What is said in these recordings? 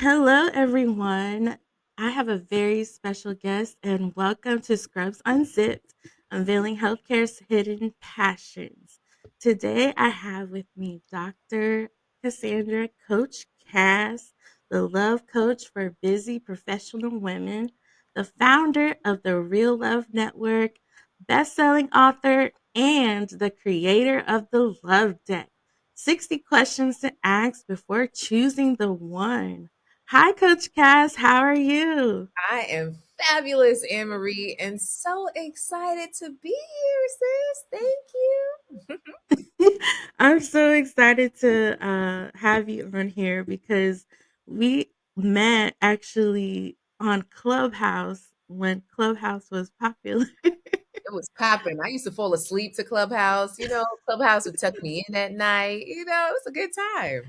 Hello, everyone. I have a very special guest, and welcome to Scrubs Unzipped, unveiling healthcare's hidden passions. Today, I have with me Dr. Cassandra, Coach Cass, the love coach for busy professional women, the founder of the Real Love Network, best-selling author, and the creator of the Love Deck. 60 questions to ask before choosing the one. Hi, Coach Cass. How are you? I am fabulous, Anne Marie, and so excited to be here, sis. Thank you. I'm so excited to have you on here because we met actually on Clubhouse when Clubhouse was popular. It was popping. I used to fall asleep to Clubhouse. Clubhouse would tuck me in at night. It was a good time.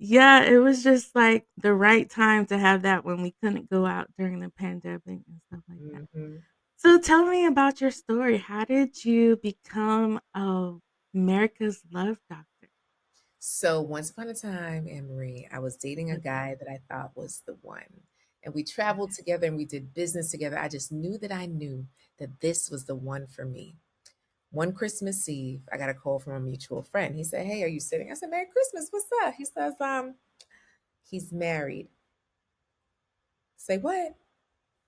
Yeah, it was just like the right time to have that when we couldn't go out during the pandemic and stuff like that. hmm So tell me about your story. How did you become America's Love Doctor? So once upon a time, Anne Marie, I was dating a guy that I thought was the one. And we traveled Okay. together and we did business together. I just knew that I knew that this was the one for me. One Christmas Eve, I got a call from a mutual friend. He said, "Hey, are you sitting?" I said, "Merry Christmas. What's up?" He says, he's married. Say what?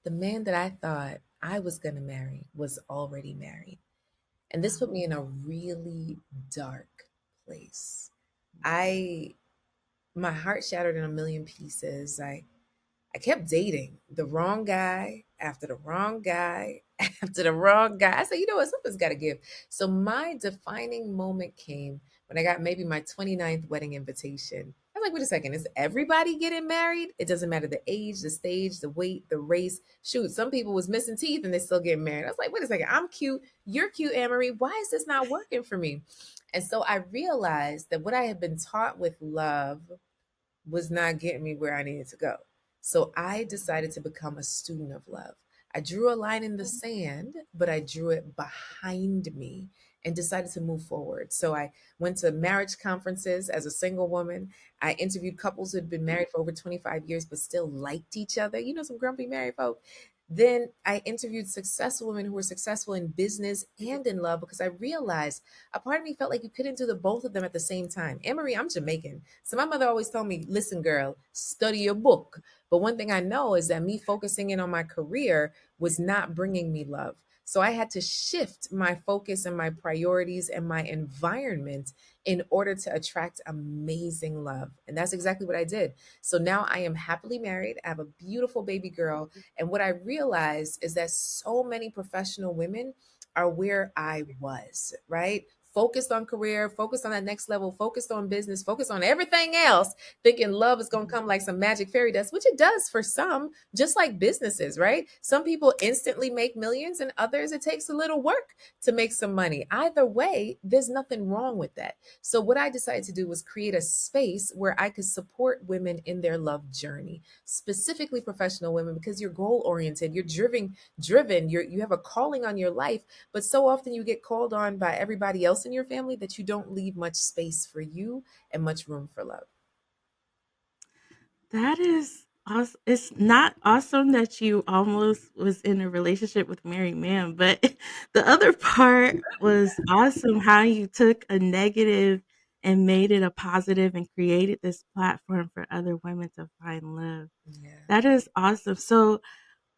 The man that I thought I was gonna marry was already married. And this put me in a really dark place. I My heart shattered in a million pieces. I kept dating the wrong guy after the wrong guy after the wrong guy. I said, you know what? Something's got to give. So my defining moment came when I got maybe my 29th wedding invitation. I was like, wait a second, is everybody getting married? It doesn't matter the age, the stage, the weight, the race. Shoot, some people was missing teeth and they still getting married. I was like, wait a second, I'm cute. You're cute, Anne-Marie. Why is this not working for me? And so I realized that what I had been taught with love was not getting me where I needed to go. So I decided to become a student of love. I drew a line in the sand, but I drew it behind me and decided to move forward. So I went to marriage conferences as a single woman. I interviewed couples who had been married for over 25 years but still liked each other. Some grumpy married folk. Then I interviewed successful women who were successful in business and in love because I realized a part of me felt like you couldn't do the both of them at the same time. Emery, I'm Jamaican. So my mother always told me, listen, girl, study your book. But one thing I know is that me focusing in on my career was not bringing me love. So I had to shift my focus and my priorities and my environment in order to attract amazing love. And that's exactly what I did. So now I am happily married. I have a beautiful baby girl. And what I realized is that so many professional women are where I was, right? Focused on career, focused on that next level, focused on business, focused on everything else, thinking love is going to come like some magic fairy dust, which it does for some, just like businesses, right? Some people instantly make millions, and others it takes a little work to make some money. Either way, there's nothing wrong with that. So, what I decided to do was create a space where I could support women in their love journey, specifically professional women, because you're goal oriented, you're driven, you have a calling on your life, but so often you get called on by everybody else in your family that you don't leave much space for you and much room for love. That is awesome. It's not awesome that you almost was in a relationship with a married man, but the other part was awesome how you took a negative and made it a positive and created this platform for other women to find love. Yeah. That is awesome. So,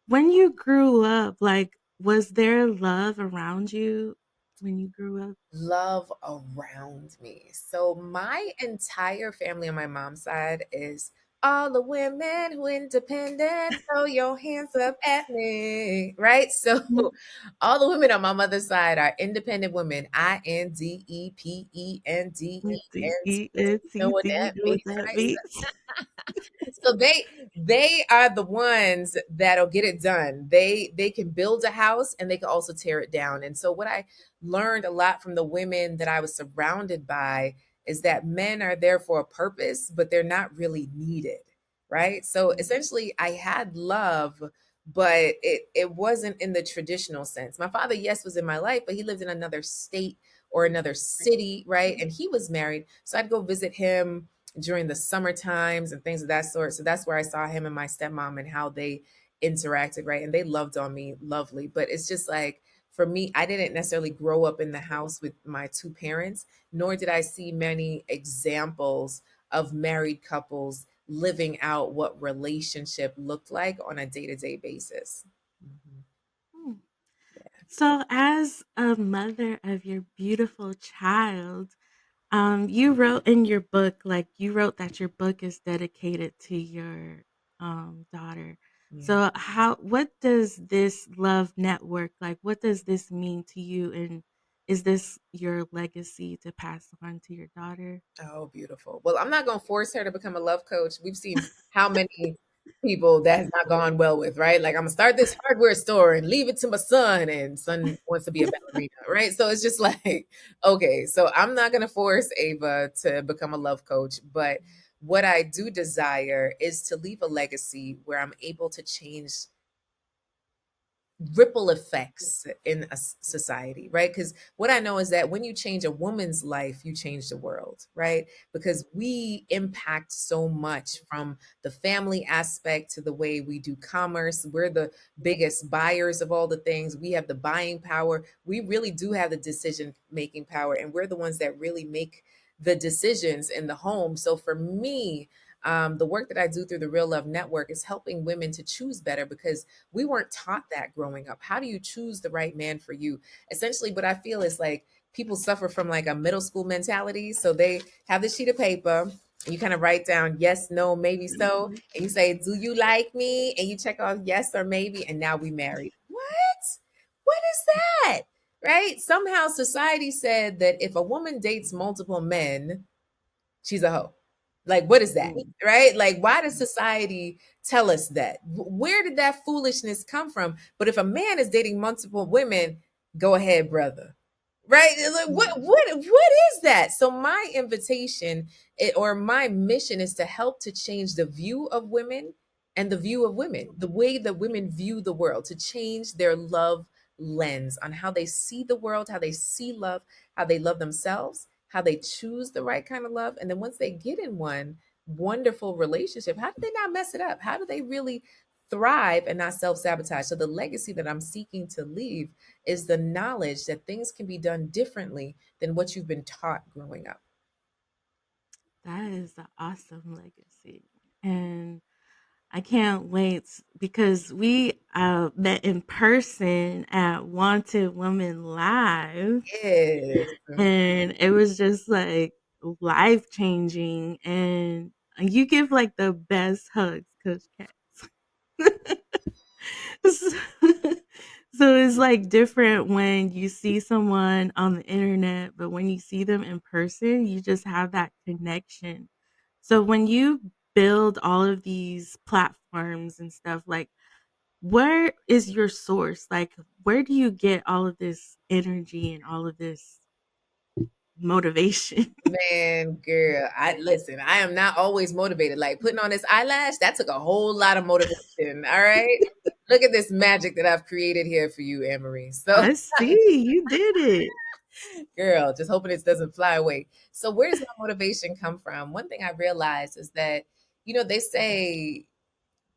when you grew up, like, was there love around you when you grew up? Love around me. So my entire family on my mom's side is all the women who independent, throw your hands up at me, right? So all the women on my mother's side are independent women, independent. You know what D-E-N-T, that you know means, what that right? means? So they are the ones that'll get it done. They can build a house and they can also tear it down. And so what I learned a lot from the women that I was surrounded by is that men are there for a purpose, but they're not really needed, right? So essentially I had love, but it wasn't in the traditional sense. My father, yes, was in my life, but he lived in another state or another city, right? And he was married. So I'd go visit him during the summer times and things of that sort. So that's where I saw him and my stepmom and how they interacted, right? And they loved on me, lovely. But it's just like, for me, I didn't necessarily grow up in the house with my two parents, nor did I see many examples of married couples living out what relationship looked like on a day-to-day basis. Mhm. Hmm. Yeah. So, as a mother of your beautiful child, you wrote in your book, like you wrote that your book is dedicated to your daughter. Yeah. So, what does this love network like? What does this mean to you? And is this your legacy to pass on to your daughter? Oh, beautiful. Well, I'm not going to force her to become a love coach. We've seen how many people that has not gone well with, right? Like, I'm going to start this hardware store and leave it to my son, and son wants to be a ballerina, right? So it's just like, okay, so I'm not going to force Ava to become a love coach, but what I do desire is to leave a legacy where I'm able to change ripple effects in a society, right? Because what I know is that when you change a woman's life, you change the world, right? Because we impact so much, from the family aspect to the way we do commerce. We're the biggest buyers of all the things. We have the buying power. We really do have the decision making power, and we're the ones that really make the decisions in the home. So for me, the work that I do through the Real Love Network is helping women to choose better, because we weren't taught that growing up. How do you choose the right man for you? Essentially, what I feel is like people suffer from like a middle school mentality. So they have this sheet of paper, and you kind of write down yes, no, maybe so. And you say, do you like me? And you check off yes or maybe. And now we married. What? What is that? Right? Somehow society said that if a woman dates multiple men, she's a hoe. Like, what is that? Mm. Right? Like, why does society tell us that? Where did that foolishness come from? But if a man is dating multiple women, go ahead, brother. Right? Like, what is that? So my invitation, or my mission, is to help to change the view of women and the view of women, the way that women view the world, to change their love lens on how they see the world, how they see love, how they love themselves, how they choose the right kind of love. And then once they get in one wonderful relationship, how do they not mess it up? How do they really thrive and not self sabotage? So, the legacy that I'm seeking to leave is the knowledge that things can be done differently than what you've been taught growing up. That is an awesome legacy. And I can't wait because we met in person at Wanted Woman Live, Yes. and it was just like life changing. And you give like the best hugs, Coach Cats. So it's like different when you see someone on the internet, but when you see them in person, you just have that connection. So when you build all of these platforms and stuff, like where is your source? Like where do you get all of this energy and all of this motivation? Man, girl, I listen, I am not always motivated. Like, putting on this eyelash, that took a whole lot of motivation. All right. Look at this magic that I've created here for you, Anne Marie. So, I see you did it. girl, just hoping it doesn't fly away. So, where does my motivation come from? One thing I realized is that, they say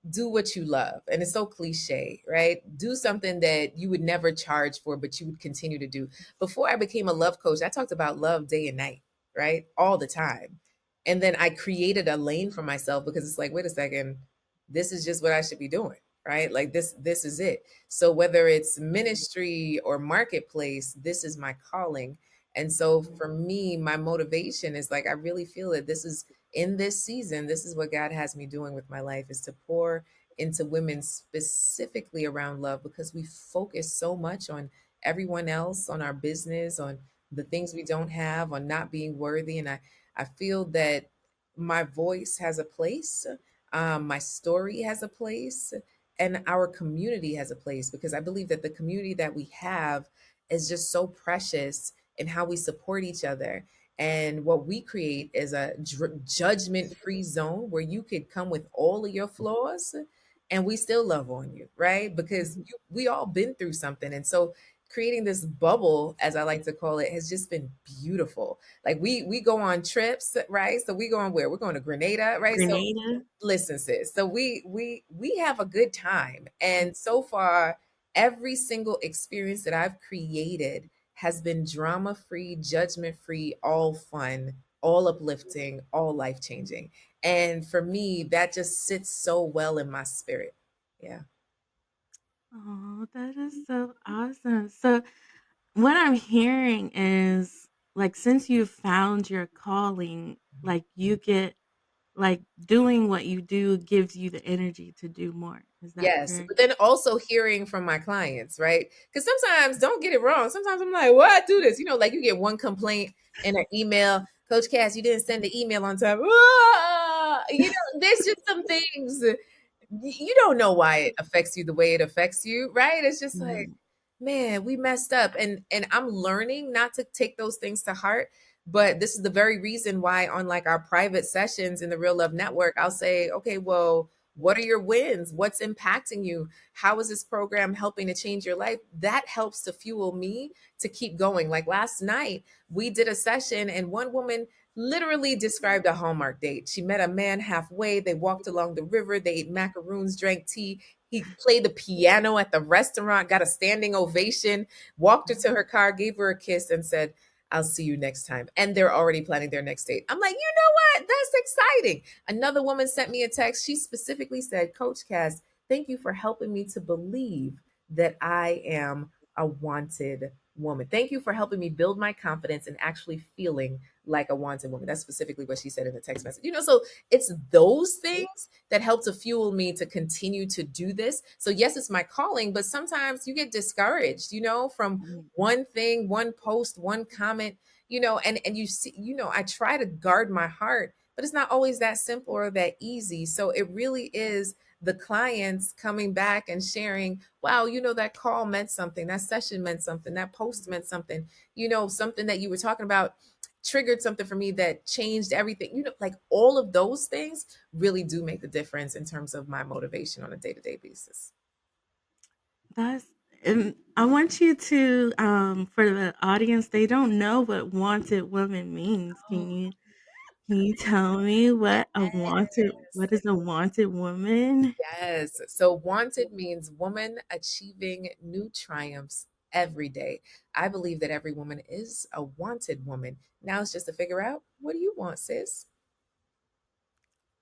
do what you love. And it's so cliche, right? Do something that you would never charge for, but you would continue to do. Before I became a love coach, I talked about love day and night, right? All the time. And then I created a lane for myself, because it's like, wait a second, this is just what I should be doing, right? Like, this is it. So whether it's ministry or marketplace, this is my calling. And so for me, my motivation is like, I really feel that this is, in this season, this is what God has me doing with my life, is to pour into women specifically around love, because we focus so much on everyone else, on our business, on the things we don't have, on not being worthy. And I feel that my voice has a place, my story has a place, and our community has a place, because I believe that the community that we have is just so precious in how we support each other. And what we create is a judgment free zone where you could come with all of your flaws and we still love on you, right? Because we all been through something. And so creating this bubble, as I like to call it, has just been beautiful. Like we go on trips, right? So we go on where? We're going to Grenada, right? So Grenada. listen, sis. So we have a good time. And so far, every single experience that I've created has been drama free, judgment free, all fun, all uplifting, all life changing. And for me, that just sits so well in my spirit. Yeah. Oh, that is so awesome. So, what I'm hearing is like since you found your calling, like you get like doing what you do gives you the energy to do more. Is that Yes, correct? but then also hearing from my clients, right? Because sometimes, don't get it wrong, sometimes I'm like, "Why I do this?" You know, like you get one complaint in an email, "Coach Cass, you didn't send the email on time." Ah! You know, there's just some things you don't know why it affects you the way it affects you, right? It's just like, Right. man, we messed up. And I'm learning not to take those things to heart. But this is the very reason why on like our private sessions in the Real Love Network, I'll say, okay, well, what are your wins? What's impacting you? How is this program helping to change your life? That helps to fuel me to keep going. Like last night, we did a session and one woman literally described a Hallmark date. She met a man halfway. They walked along the river. They ate macaroons, drank tea. He played the piano at the restaurant, got a standing ovation, walked her to her car, gave her a kiss, and said, I'll see you next time. And they're already planning their next date. I'm like, you know what? That's exciting. Another woman sent me a text. She specifically said, Coach Cass, thank you for helping me to believe that I am a wanted woman. Thank you for helping me build my confidence and actually feeling like a wanted woman. That's specifically what she said in the text message. You know, so it's those things that help to fuel me to continue to do this. So yes, it's my calling, but sometimes you get discouraged, you know, from Mhm. one thing, one post, one comment, you know, and you see, you know, I try to guard my heart, but it's not always that simple or that easy. So it really is the clients coming back and sharing, wow, you know, that call meant something, that session meant something, that post meant something, you know, something that you were talking about triggered something for me that changed everything. You know, like all of those things really do make the difference in terms of my motivation on a day-to-day basis. That's and I want you to for the audience, they don't know what wanted woman means. Can you tell me what is a wanted woman? Yes. So wanted means woman achieving new triumphs every day. I believe that every woman is a wanted woman. Now it's just to figure out, what do you want, sis?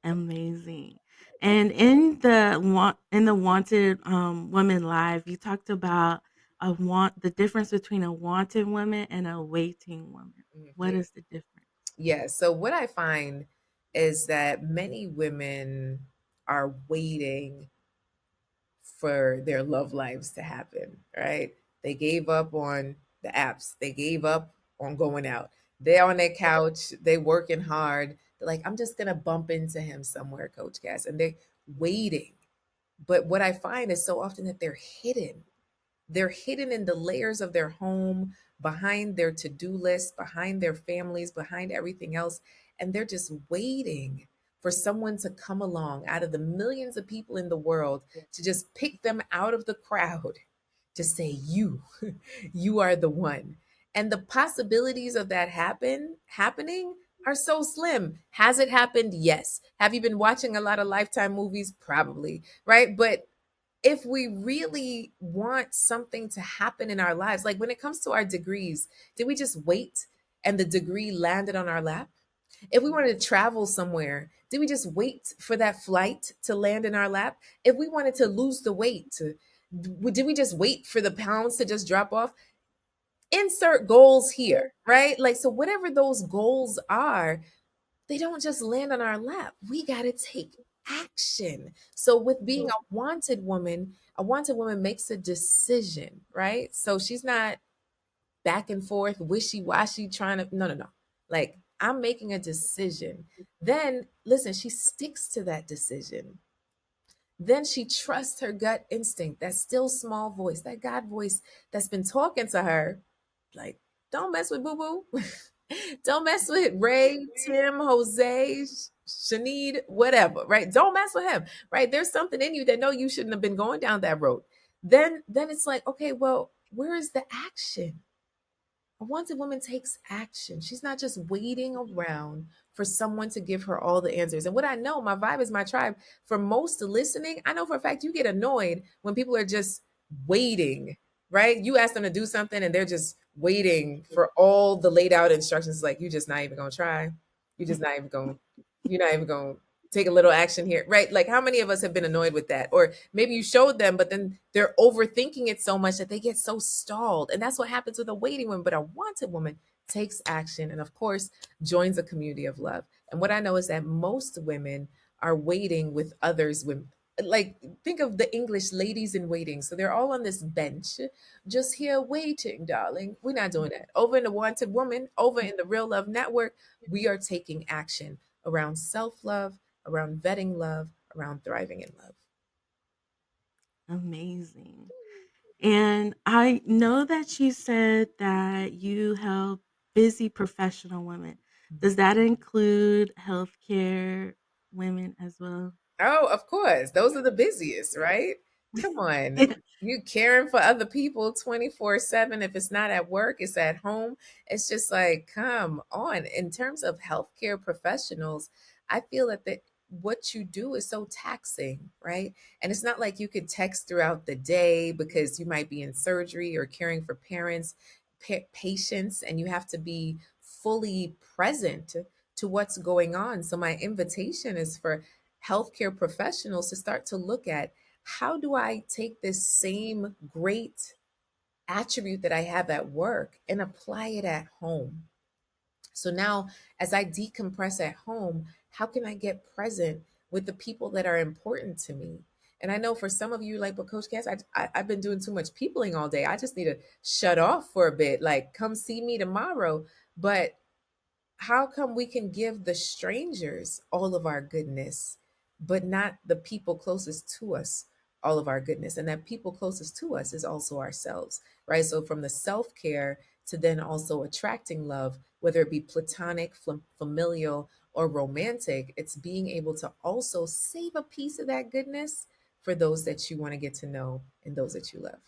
Amazing. And in the wanted woman live, you talked about the difference between a wanted woman and a waiting woman. What Mhm. is the difference? Yeah. So what I find is that many women are waiting for their love lives to happen, right? They gave up on the apps. They gave up on going out. They're on their couch. They're working hard. They're like, I'm just gonna bump into him somewhere, Coach Cass. And they're waiting. But what I find is so often that they're hidden. They're hidden in the layers of their home, behind their to-do list, behind their families, behind everything else, and they're just waiting for someone to come along out of the millions of people in the world to just pick them out of the crowd to say, you are the one. And the possibilities of that happening are so slim. Has it happened? Yes. Have you been watching a lot of Lifetime movies? Probably, right? But if we really want something to happen in our lives, like when it comes to our degrees, did we just wait and the degree landed on our lap? If we wanted to travel somewhere, did we just wait for that flight to land in our lap? If we wanted to lose the weight, did we just wait for the pounds to just drop off? Insert goals here, right? Like, so whatever those goals are, they don't just land on our lap. We got to take action. So with being a wanted woman makes a decision, right? So she's not back and forth, wishy-washy, trying to, no, no, no. Like, I'm making a decision. Then listen, she sticks to that decision. Then she trusts her gut instinct, that still small voice, that God voice that's been talking to her. Like, don't mess with Boo Boo. Don't mess with Ray, Tim, Jose, Shanid, whatever, right? Don't mess with him, right? There's something in you that no, you shouldn't have been going down that road. Then it's like, okay, well, Where is the action? A wanted woman takes action. She's not just waiting around for someone to give her all the answers. And what I know, my vibe is my tribe. For most listening, I know for a fact you get annoyed when people are just waiting, right? You ask them to do something and they're just waiting for all the laid out instructions. Like, you just not even gonna try. You just not even gonna, you're not even gonna take a little action here, right? Like, how many of us have been annoyed with that? Or maybe you showed them, but then they're overthinking it so much that they get so stalled. And that's what happens with a waiting woman. But a wanted woman takes action and, of course, joins a community of love. And what I know is that most women are waiting with others. Women, like, think of the English ladies in waiting. So they're all on this bench, just here waiting, darling. We're not doing that. Over in the wanted woman, over in the real love network, we are taking action around self love, around vetting love, around thriving in love. Amazing. And I know that you said that you help busy professional women. Does that include healthcare women as well? Oh, of course. Those are the busiest, right? Come on. You caring for other people 24/7. If it's not at work, it's at home. It's just like, come on. In terms of healthcare professionals, I feel that what you do is so taxing, right? And it's not like you could text throughout the day because you might be in surgery or caring for parents, patients, and you have to be fully present to what's going on. So my invitation is for healthcare professionals to start to look at, how do I take this same great attribute that I have at work and apply it at home? So now, as I decompress at home, how can I get present with the people that are important to me? And I know for some of you, like, but Coach Cass, I've been doing too much peopling all day. I just need to shut off for a bit. Like, come see me tomorrow. But how come we can give the strangers all of our goodness, but not the people closest to us all of our goodness? And that people closest to us is also ourselves, right? So from the self care to then also attracting love, whether it be platonic, familial, or romantic, it's being able to also save a piece of that goodness for those that you want to get to know and those that you love.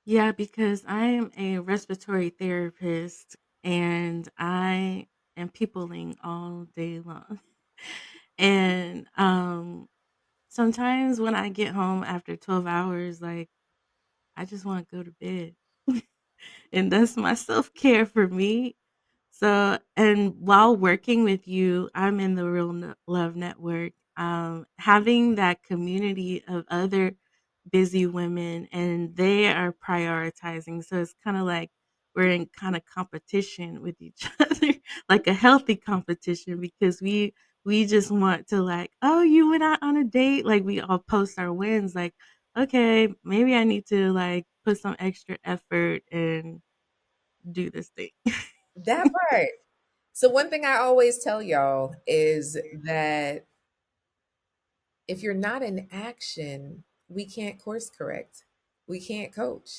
Yeah, because I am a respiratory therapist and I am peopling all day long. And sometimes when I get home after 12 hours, like I just want to go to bed. And that's my self-care for me. So, and while working with you, I'm in the Love Network. Having that community of other busy women, and they are prioritizing. So it's kind of like we're in kind of competition with each other, like a healthy competition, because we just want to like, oh, you went out on a date. Like we all post our wins. Like, okay, maybe I need to like put some extra effort and do this thing. That part. So, one thing I always tell y'all is that if you're not in action, we can't course correct. We can't coach.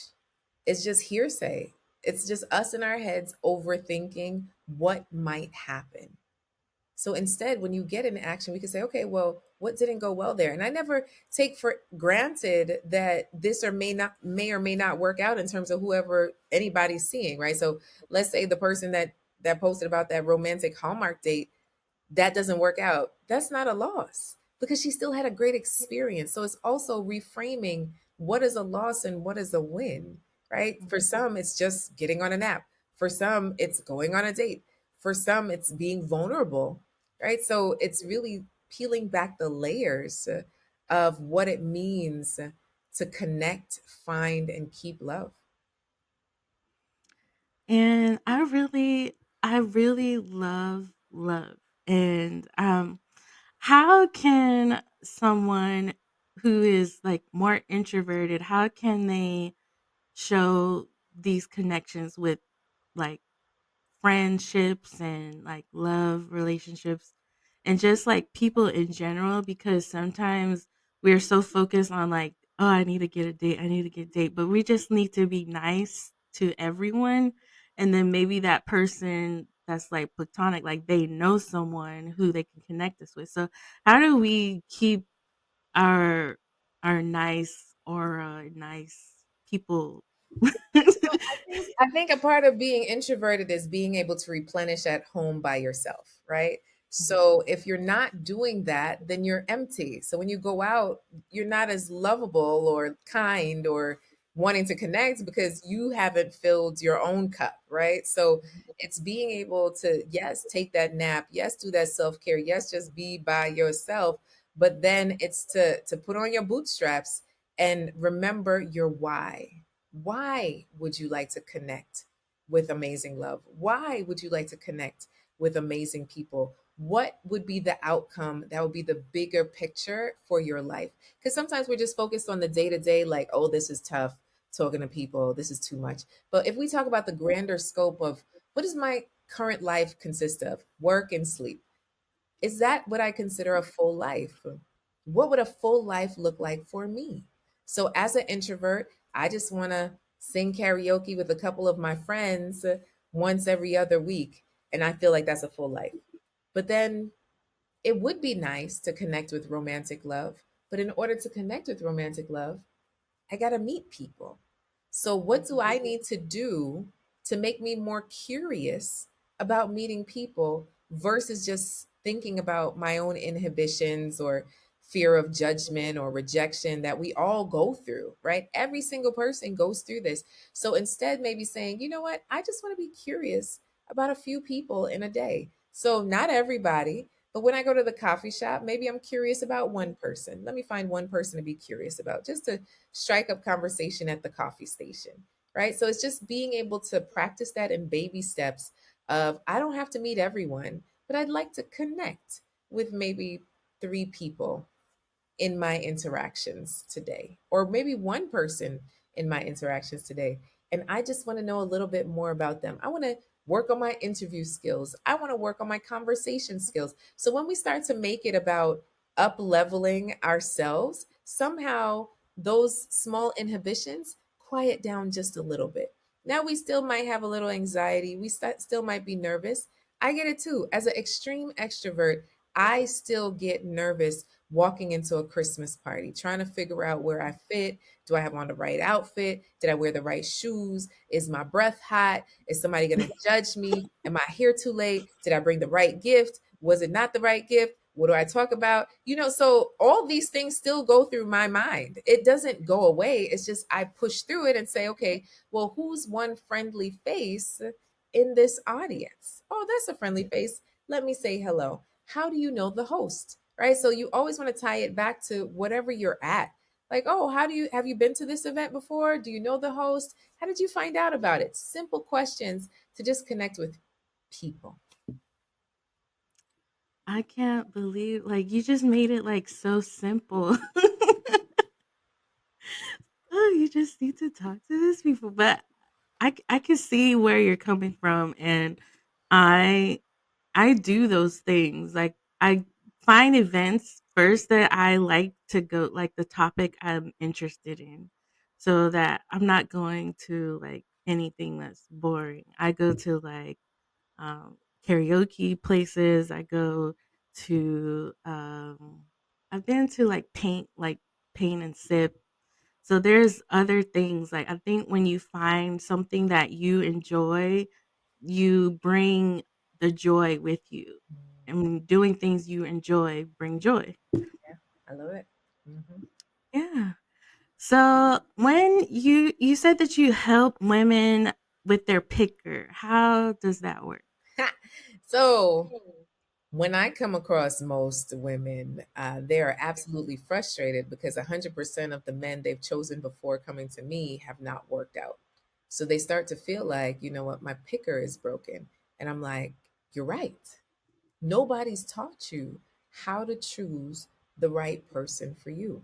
It's just hearsay. It's just us in our heads overthinking what might happen. So instead, when you get in action, we can say, okay, well, what didn't go well there? And I never take for granted that this may or may not work out in terms of whoever anybody's seeing, right? So let's say the person that posted about that romantic Hallmark date, that doesn't work out, that's not a loss because she still had a great experience. So it's also reframing what is a loss and what is a win, right? For some, it's just getting on an app. For some, it's going on a date. For some, it's being vulnerable, right? So it's really peeling back the layers of what it means to connect, find, and keep love. And I really love. And how can someone who is like more introverted, how can they show these connections with like friendships and like love relationships and just like people in general, because sometimes we're so focused on like, oh, I need to get a date, I need to get a date, but we just need to be nice to everyone. And then maybe that person that's like platonic, like they know someone who they can connect us with. So how do we keep our our nice aura nice? people. I think a part of being introverted is being able to replenish at home by yourself, right? So if you're not doing that, then you're empty. So when you go out, you're not as lovable or kind or wanting to connect because you haven't filled your own cup, right? So it's being able to, yes, take that nap, yes, do that self-care, yes, just be by yourself, but then it's to put on your bootstraps and remember your why. Why would you like to connect with amazing love? Why would you like to connect with amazing people? What would be the outcome that would be the bigger picture for your life? Because sometimes we're just focused on the day to day, like, oh, this is tough talking to people, this is too much. But if we talk about the grander scope of what does my current life consist of? Work and sleep. Is that what I consider a full life? What would a full life look like for me? So, as an introvert, I just want to sing karaoke with a couple of my friends once every other week. And I feel like that's a full life. But then it would be nice to connect with romantic love. But in order to connect with romantic love, I got to meet people. So, what do I need to do to make me more curious about meeting people versus just thinking about my own inhibitions or fear of judgment or rejection that we all go through, right? Every single person goes through this. So, instead, maybe saying, you know what, I just want to be curious about a few people in a day. So, not everybody. But when I go to the coffee shop, maybe I'm curious about one person. Let me find one person to be curious about just to strike up conversation at the coffee station, right? So it's just being able to practice that in baby steps of I don't have to meet everyone, but I'd like to connect with maybe three people in my interactions today, or maybe one person in my interactions today. And I just want to know a little bit more about them. I want to work on my interview skills. I want to work on my conversation skills. So when we start to make it about up leveling ourselves, somehow those small inhibitions quiet down just a little bit. Now we still might have a little anxiety. Still might be nervous. I get it too. As an extreme extrovert, I still get nervous walking into a Christmas party, trying to figure out where I fit. Do I have on the right outfit? Did I wear the right shoes? Is my breath hot? Is somebody going to judge me? Am I here too late? Did I bring the right gift? Was it not the right gift? What do I talk about? So all these things still go through my mind. It doesn't go away. It's just I push through it and say, okay, well, who's one friendly face in this audience? Oh, that's a friendly face. Let me say hello. How do you know the host? Right? So you always want to tie it back to whatever you're at. Like, oh, how do you have you been to this event before? Do you know the host? How did you find out about it? Simple questions to just connect with people. I can't believe like you just made it like so simple. Oh, you just need to talk to these people. But I can see where you're coming from, and I I do those things. Like I find events first that I like to go like the topic I'm interested in, so that I'm not going to like anything that's boring. I go to like karaoke places. I go to I've been to like paint and sip. So there's other things, like, I think when you find something that you enjoy, you bring the joy with you, and doing things you enjoy bring joy. Yeah, I love it. Mhm. Yeah. So when you said that you help women with their picker, how does that work? So when I come across most women, they are absolutely frustrated because 100% of the men they've chosen before coming to me have not worked out. So they start to feel like, you know what, my picker is broken. And I'm like, you're right. Nobody's taught you how to choose the right person for you.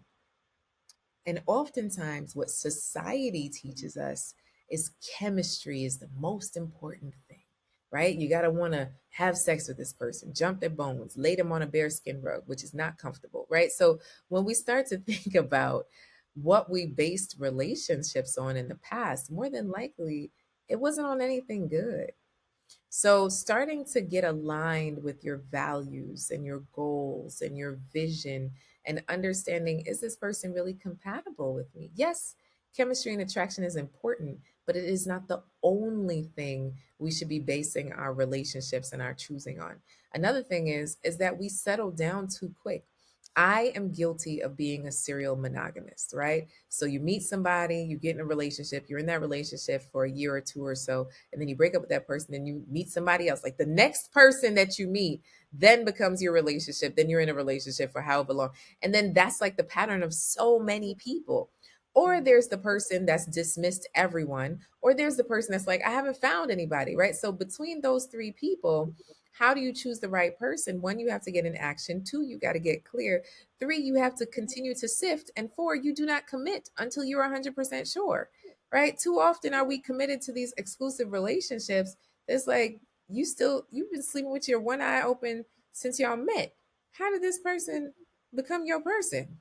And oftentimes, what society teaches us is chemistry is the most important thing, right? You got to want to have sex with this person, jump their bones, lay them on a bearskin rug, which is not comfortable, right? So when we start to think about what we based relationships on in the past, more than likely, it wasn't on anything good. So, starting to get aligned with your values and your goals and your vision, and understanding, is this person really compatible with me? Yes, chemistry and attraction is important, but it is not the only thing we should be basing our relationships and our choosing on. Another thing is that we settle down too quick. I am guilty of being a serial monogamist, right? So you meet somebody, you get in a relationship, you're in that relationship for a year or two or so, and then you break up with that person, then you meet somebody else. Like the next person that you meet then becomes your relationship. Then you're in a relationship for however long. And then that's like the pattern of so many people. Or there's the person that's dismissed everyone, or there's the person that's like, I haven't found anybody, right? So between those three people, how do you choose the right person? One, you have to get in action. Two, you got to get clear. Three, you have to continue to sift. And four, you do not commit until you're 100% sure, right? Too often are we committed to these exclusive relationships. It's like, you've been sleeping with your one eye open since y'all met. How did this person become your person?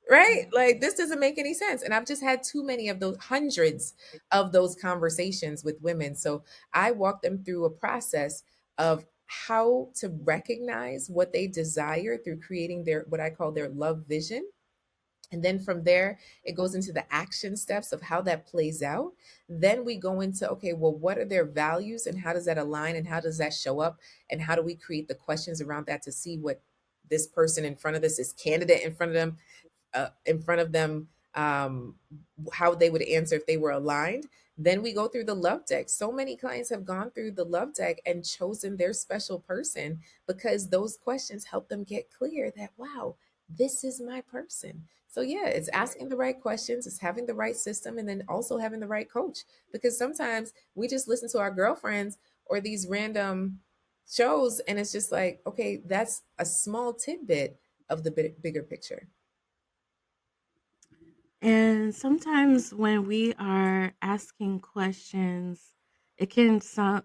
Right? Like this doesn't make any sense. And I've just had too many of those, hundreds of those conversations with women. So I walk them through a process of how to recognize what they desire through creating their, what I call their love vision. And then from there, it goes into the action steps of how that plays out. Then we go into, okay, well, what are their values and how does that align and how does that show up? And how do we create the questions around that to see what this person in front of us, this candidate in front of them, how they would answer if they were aligned. Then we go through the love deck. So many clients have gone through the love deck and chosen their special person because those questions help them get clear that, wow, this is my person. So, yeah, it's asking the right questions, it's having the right system, and then also having the right coach. Because sometimes we just listen to our girlfriends or these random shows, and it's just like, okay, that's a small tidbit of the bigger picture. And sometimes when we are asking questions, it can sound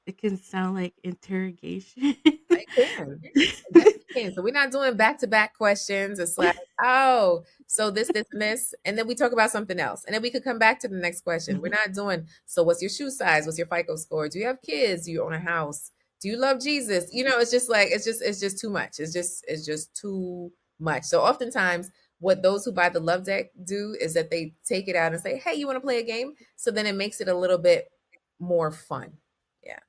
it can sound like interrogation. It can. It definitely can. So we're not doing back to back questions. It's like, oh, so this, and this. And then we talk about something else. And then we could come back to the next question. We're not doing, so what's your shoe size? What's your FICO score? Do you have kids? Do you own a house? Do you love Jesus? It's just like, it's just too much. It's just too much. So oftentimes, what those who buy the love deck do is that they take it out and say, hey, you want to play a game? So then it makes it a little bit more fun. Yeah.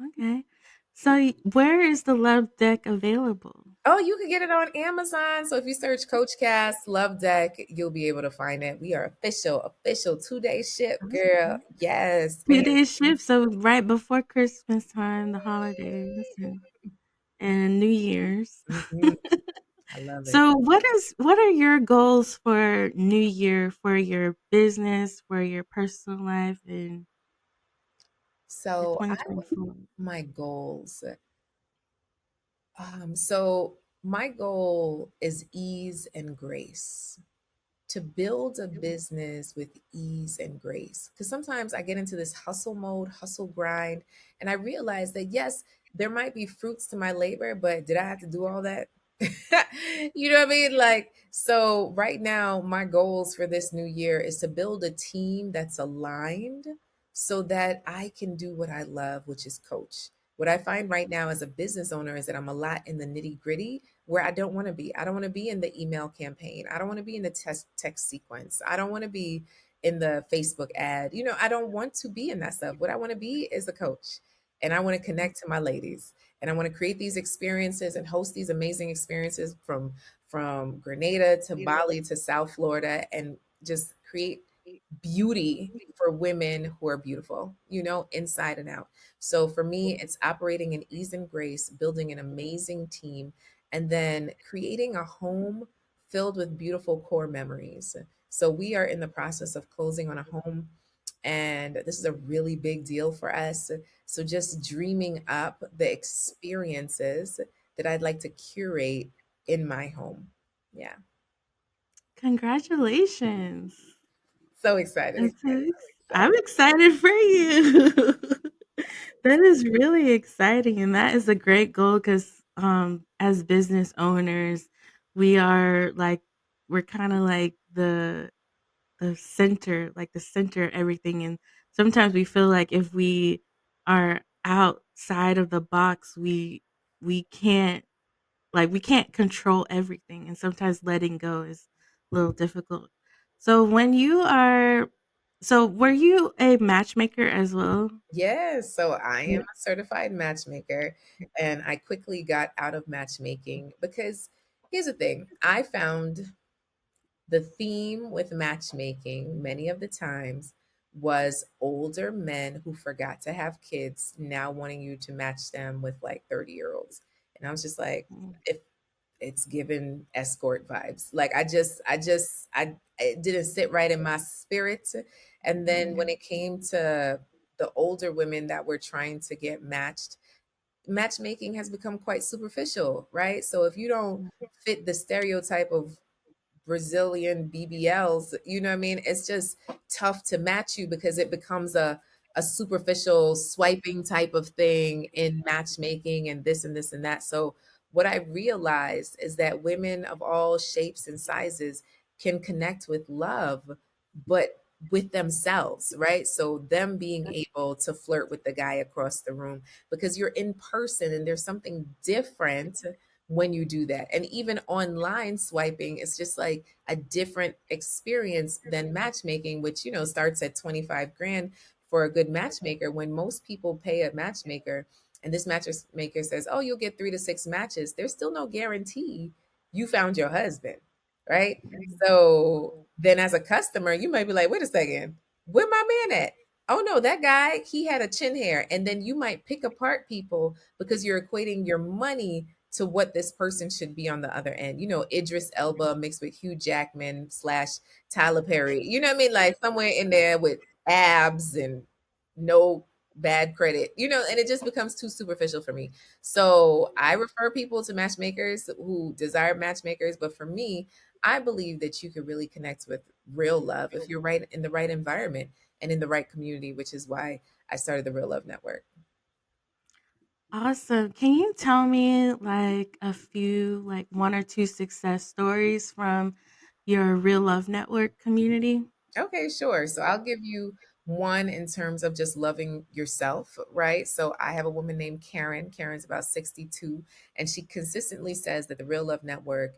Okay. So where is the love deck available? Oh, you can get it on Amazon. So if you search Coach Cast Love Deck, you'll be able to find it. We are official 2 day ship, girl. Okay. Yes, man. 2 day shift, so right before Christmas time, the holidays, and New Year's. Mhm. I love it. So what are your goals for New Year, for your business, for your personal life in for So I 2024? my goals. So my goal is ease and grace. To build a business with ease and grace. Because sometimes I get into this hustle mode, hustle grind, and I realize that yes, there might be fruits to my labor, but did I have to do all that? You know what I mean? Like, so right now, my goals for this new year is to build a team that's aligned so that I can do what I love, which is coach. What I find right now as a business owner is that I'm a lot in the nitty gritty where I don't want to be. I don't want to be in the email campaign. I don't want to be in the text sequence. I don't want to be in the Facebook ad. I don't want to be in that stuff. What I want to be is a coach. And I want to connect to my ladies. And I want to create these experiences and host these amazing experiences from Grenada to Bali to South Florida and just create beauty for women who are beautiful, inside and out. So for me, it's operating in ease and grace, building an amazing team, and then creating a home filled with beautiful core memories. So we are in the process of closing on a home, and this is a really big deal for us. So just dreaming up the experiences that I'd like to curate in my home. Yeah. Congratulations. So excited. I'm Excited. excited for you. That is really exciting, and that is a great goal because as business owners, we are like we're kinda like the center of everything, and sometimes we feel like if we are outside of the box, we can't we can't control everything, and sometimes letting go is a little difficult. So when you are so were you a matchmaker as well? Yes, so I am Yeah. a certified matchmaker, and I quickly got out of matchmaking because here's the thing. I found the theme with matchmaking many of the times was older men who forgot to have kids now wanting you to match them with like 30-year-olds. And I was just like, Mm, if it's given escort vibes. Like I it didn't sit right in my spirit. And then when mm, it came to the older women that were trying to get matched, matchmaking has become quite superficial, right? So if you don't mm, fit the stereotype of Brazilian BBLs, you know what I mean? It's just tough to match you because it becomes a superficial swiping type of thing in matchmaking and this and this and that. So what I realized is that women of all shapes and sizes can connect with love, but with themselves, right? So them being able to flirt with the guy across the room because you're in person and there's something different when you do that. And even online swiping is just like a different experience than matchmaking, which, you know, starts at 25 grand for a good matchmaker when most people pay a matchmaker and this matchmaker says, oh, you'll get 3 to 6 matches. There's still no guarantee you found your husband, right? mm, So then as a customer, you might be like, wait a second, where my man at? Oh no, that guy, he had a chin hair. And then you might pick apart people because you're equating your money to what this person should be on the other end. You know, Idris Elba mixed with Hugh Jackman slash Tyler Perry. You know what I mean? Like somewhere in there with abs and no bad credit, you know, and it just becomes too superficial for me. So I refer people to matchmakers who desire matchmakers. But for me, I believe that you could really connect with real love if you're right in the right environment and in the right community, which is why I started the Real Love Network. awesome. Can you tell me like a few, like one or two success stories from your real love network community? Okay, sure. So I'll give you one in terms of just loving yourself, right? So I have a woman named Karen. Karen's about 62, and she consistently says that the Real Love Network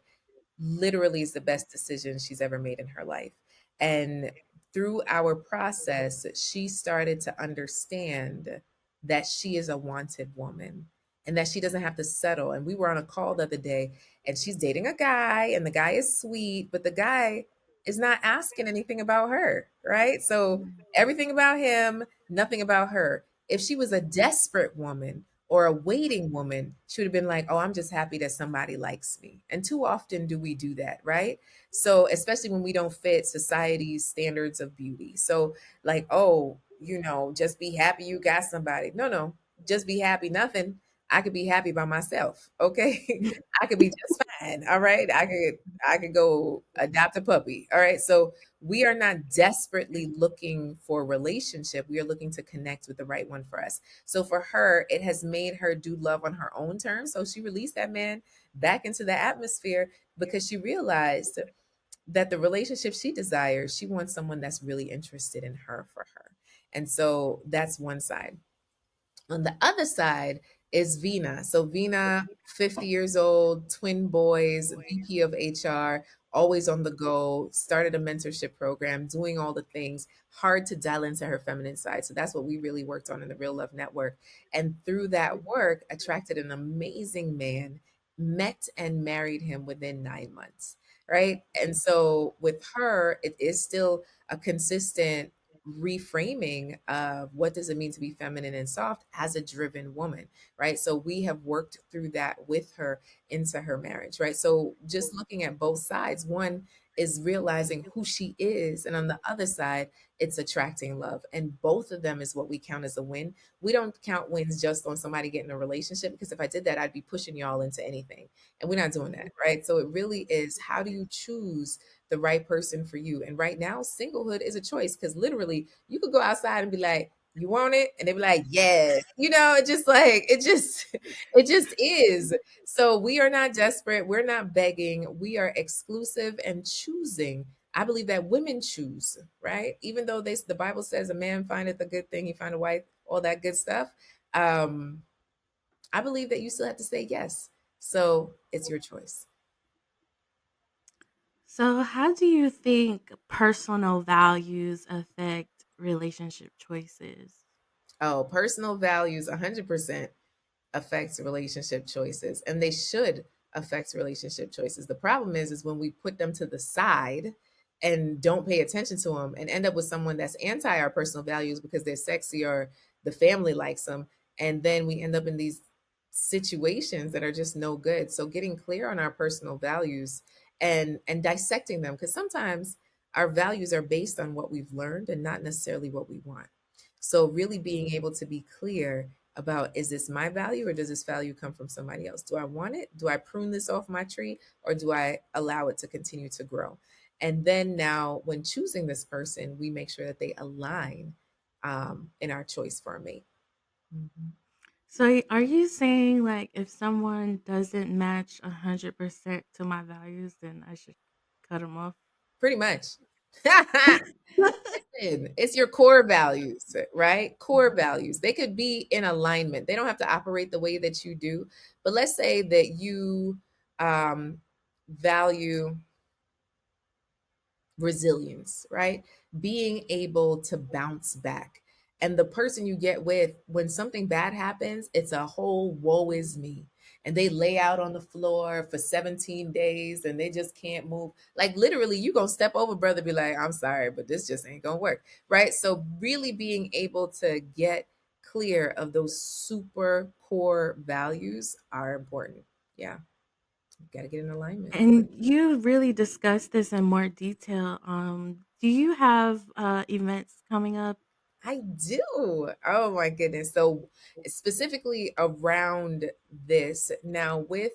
literally is the best decision she's ever made in her life. And through our process, she started to understand that she is a wanted woman and that she doesn't have to settle. And we were on a call the other day, and she's dating a guy, and the guy is sweet, but the guy is not asking anything about her, right? So Mm, everything about him, nothing about her. If she was a desperate woman, or a waiting woman, she would have been like, oh, I'm just happy that somebody likes me. And too often do we do that, right? So, especially when we don't fit society's standards of beauty. So, like, oh, you know, just be happy you got somebody. No, no, just be happy, nothing. I could be happy by myself. Okay. I could be just fine. All right. I could go adopt a puppy. All right. So we are not desperately looking for a relationship. We are looking to connect with the right one for us. So for her, it has made her do love on her own terms. So she released that man back into the atmosphere because she realized that the relationship she desires, she wants someone that's really interested in her for her. And so that's one side. On the other side is Vina. So Vina, 50 years old, twin boys, VP of HR, always on the go, started a mentorship program, doing all the things, hard to dial into her feminine side. So that's what we really worked on in the Real Love Network. And through that work, attracted an amazing man, met and married him within 9 months. Right. And so with her, it is still a consistent reframing of what does it mean to be feminine and soft as a driven woman, right? So we have worked through that with her into her marriage, right? So just looking at both sides, one is realizing who she is, and on the other side, it's attracting love. And both of them is what we count as a win. We don't count wins just on somebody getting a relationship, because if I did that, I'd be pushing y'all into anything. And we're not doing that, right? So it really is, how do you choose the right person for you? And right now, singlehood is a choice, because literally you could go outside and be like, you want it? And they'd be like, yes. You know, it just like, it just, it just is. So we are not desperate. We're not begging. We are exclusive and choosing. I believe that women choose, right? Even though the Bible says a man findeth a good thing, he find a wife, all that good stuff. Um, I believe that you still have to say yes. So it's your choice. So, how do you think personal values affect relationship choices? Oh, personal values 100% affects relationship choices, and they should affect relationship choices. The problem is when we put them to the side and don't pay attention to them and end up with someone that's anti our personal values because they're sexy or the family likes them, and then we end up in these situations that are just no good. So getting clear on our personal values and dissecting them, because sometimes our values are based on what we've learned and not necessarily what we want. So really being able to be clear about, is this my value or does this value come from somebody else? Do I want it? Do I prune this off my tree or do I allow it to continue to grow? And then now, when choosing this person, we make sure that they align in our choice for a mate. Mhm. So, are you saying like if someone doesn't match 100% to my values, then I should cut them off? Pretty much. It's your core values, right? Core values. They could be in alignment. They don't have to operate the way that you do. But let's say that you value resilience, right? Being able to bounce back. And the person you get with, when something bad happens, it's a whole woe is me. And they lay out on the floor for 17 days and they just can't move. Like literally, you gonna step over, brother, be like, I'm sorry, but this just ain't gonna work. Right. So really being able to get clear of those super core values are important. Yeah. You gotta get in alignment. And you really discussed this in more detail. Do you have events coming up? I do. Oh my goodness. So, specifically around this, now with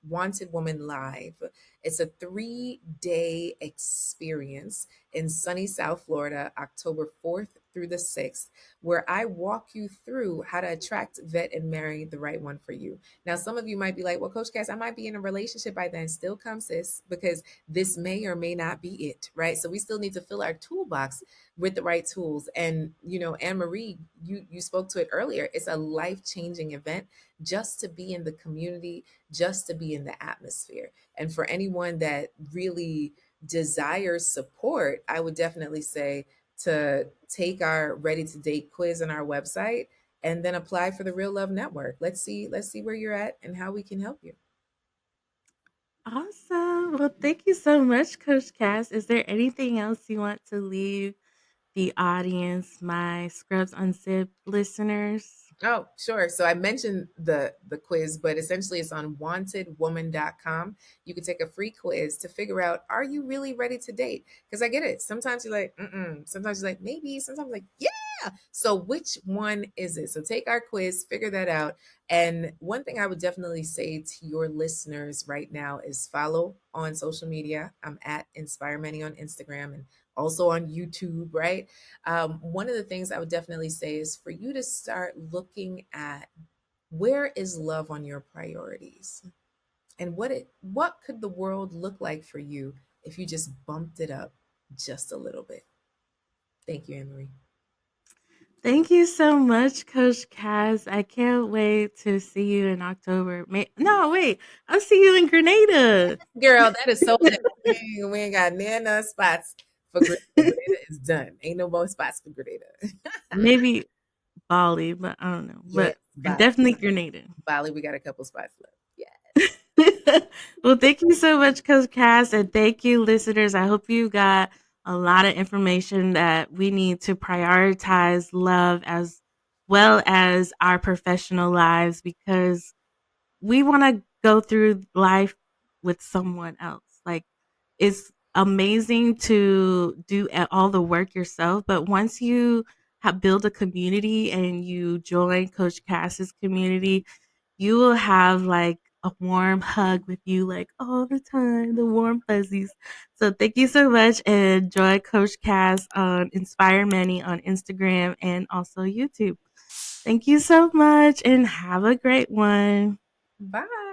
Wanted Woman Live, it's a 3-day experience in sunny South Florida, October 4th through the 6th, where I walk you through how to attract, vet, and marry the right one for you. Now, some of you might be like, well, Coach Cass, I might be in a relationship by then. Still come, sis, because this may or may not be it, right? So, we still need to fill our toolbox with the right tools. And Anne Marie, you spoke to it earlier. It's a life-changing event just to be in the community, just to be in the atmosphere. And for anyone that really desires support, I would definitely say to take our ready to date quiz on our website and then apply for the Real Love Network. Let's see where you're at and how we can help you. Awesome. Well, thank you so much, Coach Cass. Is there anything else you want to leave the audience, my Scrubs Unzipped listeners? Oh, sure. So I mentioned the quiz, but essentially it's on wantedwoman.com. You can take a free quiz to figure out, are you really ready to date? Because I get it. Sometimes you're like, mm-mm. Sometimes you're like, maybe. Sometimes like, yeah. So which one is it? So take our quiz, figure that out. And one thing I would definitely say to your listeners right now is follow on social media. I'm at Inspire Many on Instagram and also on YouTube, right? One of the things I would definitely say is for you to start looking at, where is love on your priorities, and what could the world look like for you if you just bumped it up just a little bit. Thank you, Anne Marie. Thank you so much, Coach Cass. I can't wait to see you in October. No, wait. I'll see you in Grenada. Girl, that is sold out. We ain't got near enough spots for Grenada. Grenada is done. Ain't no more spots for Grenada. Maybe Bali, but I don't know. Yes, But Bali. definitely Grenada. Bali, we got a couple spots left. Yeah. Well, thank you so much, Coach Cass, and thank you, listeners. I hope you got a lot of information that we need to prioritize love as well as our professional lives because we want to go through life with someone else. Like, it's amazing to do all the work yourself, but once you have built a community and you join Coach Cass's community, you will have like a warm hug with you like all the time, the warm fuzzies. So thank you so much and join Coach Cass on Inspire Many on Instagram and also YouTube. Thank you so much and have a great one. Bye.